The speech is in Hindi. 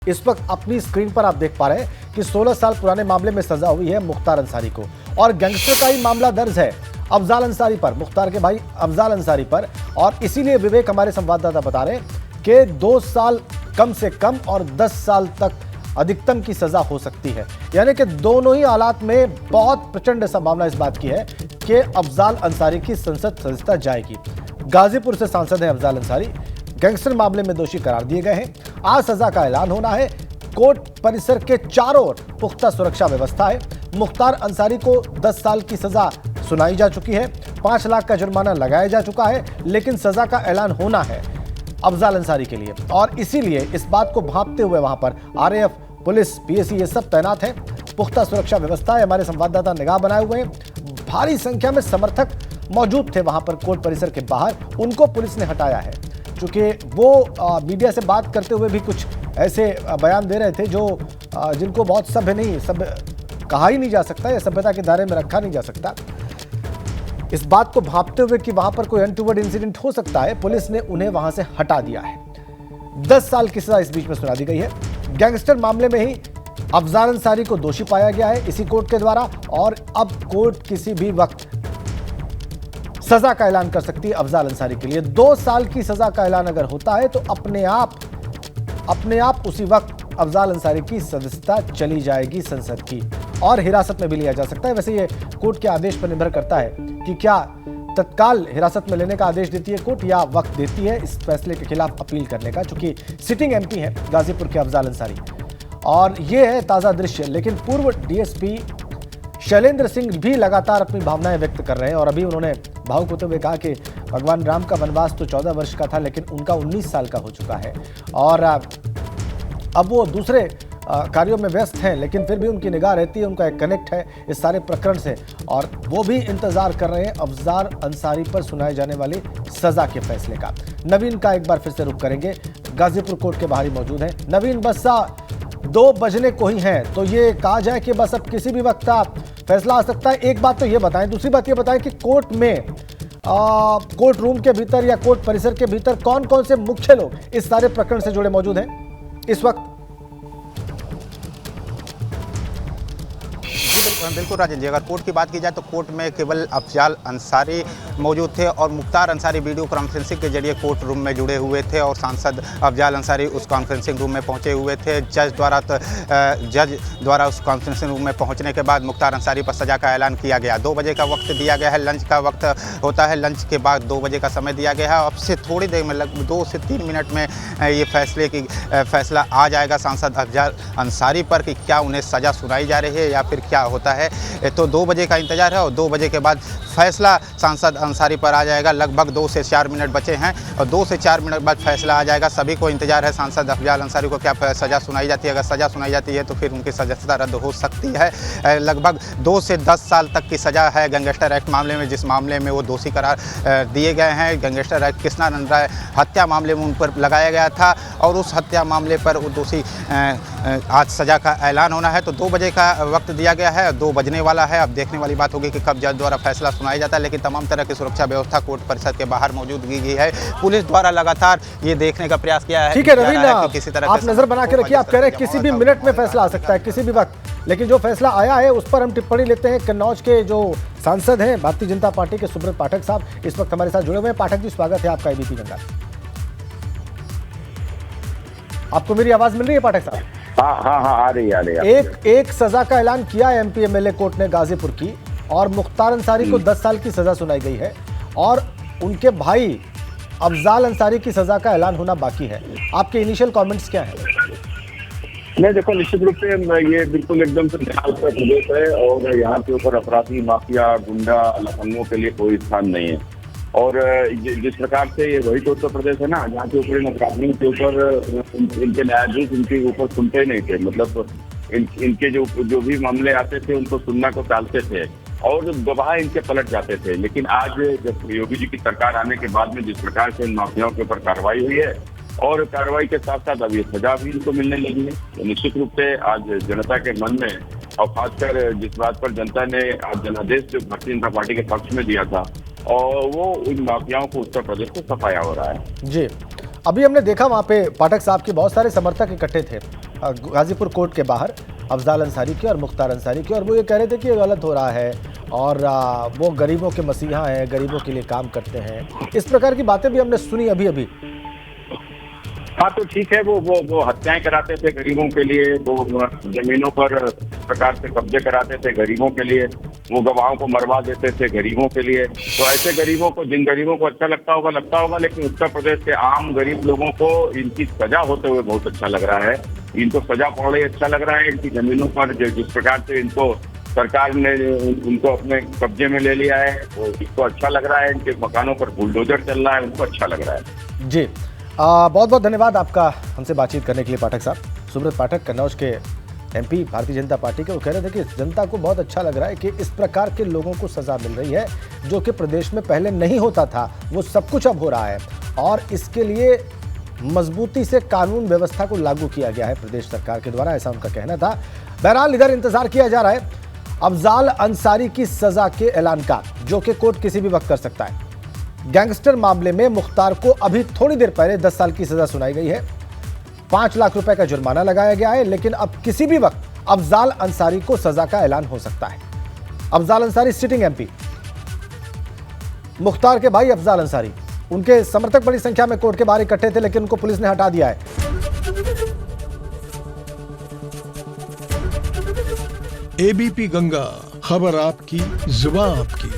इस वक्त अपनी स्क्रीन पर आप देख पा रहे हैं कि 16 साल पुराने मामले में सजा हुई है मुख्तार अंसारी को और गैंगस्टर का ही मामला दर्ज है अफजाल अंसारी पर, मुख्तार के भाई अफजाल अंसारी पर। और इसीलिए विवेक हमारे संवाददाता बता रहे हैं कि 2 साल कम से कम और 10 साल तक अधिकतम की सजा हो सकती है। यानी कि दोनों ही हालात में बहुत प्रचंड संभावना इस बात की है कि अफजाल अंसारी की संसद सदस्यता जाएगी। गाजीपुर से सांसद हैं अफजाल अंसारी, गैंगस्टर मामले में दोषी करार दिए गए हैं। आज सजा का ऐलान होना है। कोर्ट परिसर के चारों ओर पुख्ता सुरक्षा व्यवस्था है। मुख्तार अंसारी को 10 साल की सजा सुनाई जा चुकी है, 5 लाख का जुर्माना लगाया जा चुका है, लेकिन सजा का ऐलान होना है अफजाल अंसारी के लिए। और इसीलिए इस बात को भांपते हुए वहां पर आरएएफ, पुलिस, पीएसी ये सब तैनात है। पुख्ता सुरक्षा व्यवस्था है। हमारे संवाददाता निगाह बनाए हुए हैं। भारी संख्या में समर्थक मौजूद थे वहां पर कोर्ट परिसर के बाहर, उनको पुलिस ने हटाया है क्योंकि वो मीडिया से बात करते हुए भी कुछ ऐसे बयान दे रहे थे जो जिनको बहुत सभ्य नहीं, सभ्य कहा ही नहीं जा सकता या सभ्यता के दायरे में रखा नहीं जा सकता। इस बात को भांपते हुए कि वहां पर कोई अनटूवर्ड इंसिडेंट हो सकता है, पुलिस ने उन्हें वहां से हटा दिया है। 10 साल की सजा इस बीच में सुना दी गई है। गैंगस्टर मामले में ही अफजाल अंसारी को दोषी पाया गया है इसी कोर्ट के द्वारा, और अब कोर्ट किसी भी वक्त सजा का ऐलान कर सकती है अफजाल अंसारी के लिए। 2 साल की सजा का ऐलान अगर होता है तो अपने आप उसी वक्त अफजाल अंसारी की सदस्यता चली जाएगी संसद की और हिरासत में भी लिया जा सकता है। वैसे ये कोर्ट के आदेश पर निर्भर करता है कि क्या तत्काल हिरासत में लेने का आदेश देती है कोर्ट या वक्त देती है इस फैसले के खिलाफ अपील करने का, चूंकि सिटिंग एमपी है गाजीपुर के अफजाल अंसारी। और ये है ताजा दृश्य। लेकिन पूर्व डीएसपी शैलेंद्र सिंह भी लगातार अपनी भावनाएं व्यक्त कर रहे हैं और अभी उन्होंने भावुक होते हुए कहा कि भगवान राम का वनवास तो 14 वर्ष का था, लेकिन उनका 19 साल का हो चुका है और अब वो दूसरे कार्यों में व्यस्त हैं, लेकिन फिर भी उनकी निगाह रहती है, उनका एक कनेक्ट है इस सारे प्रकरण से और वो भी इंतजार कर रहे हैं अफजाल अंसारी पर सुनाए जाने वाली सजा के फैसले का। नवीन का एक बार फिर से रुख करेंगे, गाजीपुर कोर्ट के बाहर ही मौजूद हैं। नवीन, बस 2 बजने को ही हैं, तो ये कहा जाए कि बस अब किसी भी वक्त फैसला आ सकता है। एक बात तो ये बताएं, दूसरी बात ये बताएं कि कोर्ट में कोर्ट रूम के भीतर या कोर्ट परिसर के भीतर कौन कौन से मुख्य लोग इस सारे प्रकरण से जुड़े मौजूद हैं इस वक्त? बिल्कुल राजन जी, अगर कोर्ट की बात की जाए तो कोर्ट में केवल अफजाल अंसारी मौजूद थे और मुख्तार अंसारी वीडियो कॉन्फ्रेंसिंग के जरिए कोर्ट रूम में जुड़े हुए थे और सांसद अफजाल अंसारी उस कॉन्फ्रेंसिंग रूम में पहुंचे हुए थे। जज द्वारा उस कॉन्फ्रेंसिंग रूम में पहुंचने के बाद मुख्तार अंसारी पर सज़ा का ऐलान किया गया। 2 बजे का वक्त दिया गया है, लंच का वक्त होता है, लंच के बाद 2 बजे का समय दिया गया है। अब से थोड़ी देर में लगभग 2 से 3 मिनट में ये फैसला आ जाएगा सांसद अफजाल अंसारी पर कि क्या उन्हें सज़ा सुनाई जा रही है या फिर क्या होता है। तो 2 बजे का इंतजार है और 2 बजे के बाद फैसला सांसद अंसारी पर आ जाएगा। लगभग 2 से 4 मिनट बचे हैं और 2 से 4 मिनट बाद फैसला आ जाएगा। सभी को इंतजार है सांसद अफजाल अंसारी को क्या सज़ा सुनाई जाती है। अगर सज़ा सुनाई जाती है तो फिर उनकी सदस्यता रद्द हो सकती है। लगभग 2 से 10 साल तक की सज़ा है गैंगस्टर एक्ट मामले में, जिस मामले में वो दोषी करार दिए गए हैं। गैंगस्टर एक्ट कृष्णानंद राय हत्या मामले में उन पर लगाया गया था और उस हत्या मामले पर वो दोषी आज सज़ा का ऐलान होना है। तो 2 बजे का वक्त दिया गया है, 2 बजने वाला है। अब देखने वाली बात होगी कि कब जज द्वारा फैसला सुनाया जाता है, लेकिन तमाम तरह की सुरक्षा व्यवस्था कोर्ट परिसर के बाहर मौजूद की गई है। पुलिस द्वारा लगातार ये देखने का प्रयास किया है। ठीक है रवीना, किसी तरह आप नजर बना के रखिए। आप कह रहे हैं किसी भी मिनट में फैसला आ सकता है, किसी भी वक्त, लेकिन जो फैसला आया है उस पर हम टिप्पणी लेते हैं। कन्नौज के जो सांसद हैं भारतीय जनता पार्टी के सुब्रत पाठक साहब इस वक्त हमारे साथ जुड़े हुए हैं। पाठक जी, स्वागत है आपका एबीपी गंगा। आपको मेरी आवाज मिल रही है पाठक साहब? हाँ, आ रही है। एक सजा का ऐलान किया है एमपी एमएलए कोर्ट ने गाजीपुर की और मुख्तार अंसारी को 10 साल की सजा सुनाई गई है और उनके भाई अफजाल अंसारी की सजा का ऐलान होना बाकी है। आपके इनिशियल कमेंट्स क्या हैं? नहीं, देखो, निश्चित रूप से ये बिल्कुल एकदम से बिहार का प्रदेश है और यहाँ के ऊपर अपराधी, माफिया, गुंडा, लफंगों के लिए कोई स्थान नहीं है। और जिस प्रकार से ये वही तो उत्तर प्रदेश है ना, जहाँ के ऊपर इन अपराधियों के ऊपर इनके न्यायाधीश इनके ऊपर सुनते नहीं थे। मतलब इनके जो भी मामले आते थे उनको सुनना को टालते थे और गवाह इनके पलट जाते थे। लेकिन आज जब योगी जी की सरकार आने के बाद में जिस प्रकार से इन माफियाओं के ऊपर कार्रवाई हुई है और कार्रवाई के साथ साथ अब ये सजा भी इनको मिलने लगी है, तो निश्चित रूप से आज जनता के मन में और खासकर जिस बात पर जनता ने आज जनादेश जो भारतीय जनता पार्टी के पक्ष में दिया था और वो इन माफियाओं को उत्तर प्रदेश को सफाया हो रहा है। जी, अभी हमने देखा वहाँ पे पाठक साहब के बहुत सारे समर्थक इकट्ठे थे गाजीपुर कोर्ट के बाहर अफजाल अंसारी की और मुख्तार अंसारी की, और वो ये कह रहे थे कि ये गलत हो रहा है और वो गरीबों के मसीहा हैं, गरीबों के लिए काम करते हैं। इस प्रकार की बातें भी हमने सुनी अभी अभी। हाँ, तो ठीक है, वो हत्याएं कराते थे गरीबों के लिए, वो जमीनों पर प्रकार से कब्जे कराते थे गरीबों के लिए, वो गवाहों को मरवा देते थे गरीबों के लिए। तो ऐसे गरीबों को, जिन गरीबों को अच्छा लगता होगा, लेकिन उत्तर प्रदेश के आम गरीब लोगों को इनकी सजा होते हुए बहुत अच्छा लग रहा है। इनको सजा पड़ रही अच्छा लग रहा है। इनकी जमीनों पर जिस प्रकार से इनको सरकार ने उनको अपने कब्जे में ले लिया है, वो इसको अच्छा लग रहा है। इनके मकानों पर बुलडोजर चल रहा है, उनको अच्छा लग रहा है। जी, बहुत बहुत धन्यवाद आपका हमसे बातचीत करने के लिए पाठक साहब। सुब्रत पाठक कन्नौज के एमपी भारतीय जनता पार्टी के, वो कह रहे थे कि जनता को बहुत अच्छा लग रहा है कि इस प्रकार के लोगों को सजा मिल रही है जो कि प्रदेश में पहले नहीं होता था, वो सब कुछ अब हो रहा है और इसके लिए मजबूती से कानून व्यवस्था को लागू किया गया है प्रदेश सरकार के द्वारा, ऐसा उनका कहना था। बहरहाल इधर इंतजार किया जा रहा है अफजाल अंसारी की सजा के ऐलान का, जो कि कोर्ट किसी भी वक्त कर सकता है। गैंगस्टर मामले में मुख्तार को अभी थोड़ी देर पहले 10 साल की सजा सुनाई गई है, 5 लाख रुपए का जुर्माना लगाया गया है, लेकिन अब किसी भी वक्त अफजाल अंसारी को सजा का ऐलान हो सकता है। अफजाल अंसारी सिटिंग एमपी, मुख्तार के भाई अफजाल अंसारी, उनके समर्थक बड़ी संख्या में कोर्ट के बाहर इकट्ठे थे, लेकिन उनको पुलिस ने हटा दिया है। एबीपी गंगा, खबर आपकी, जुबान आपकी।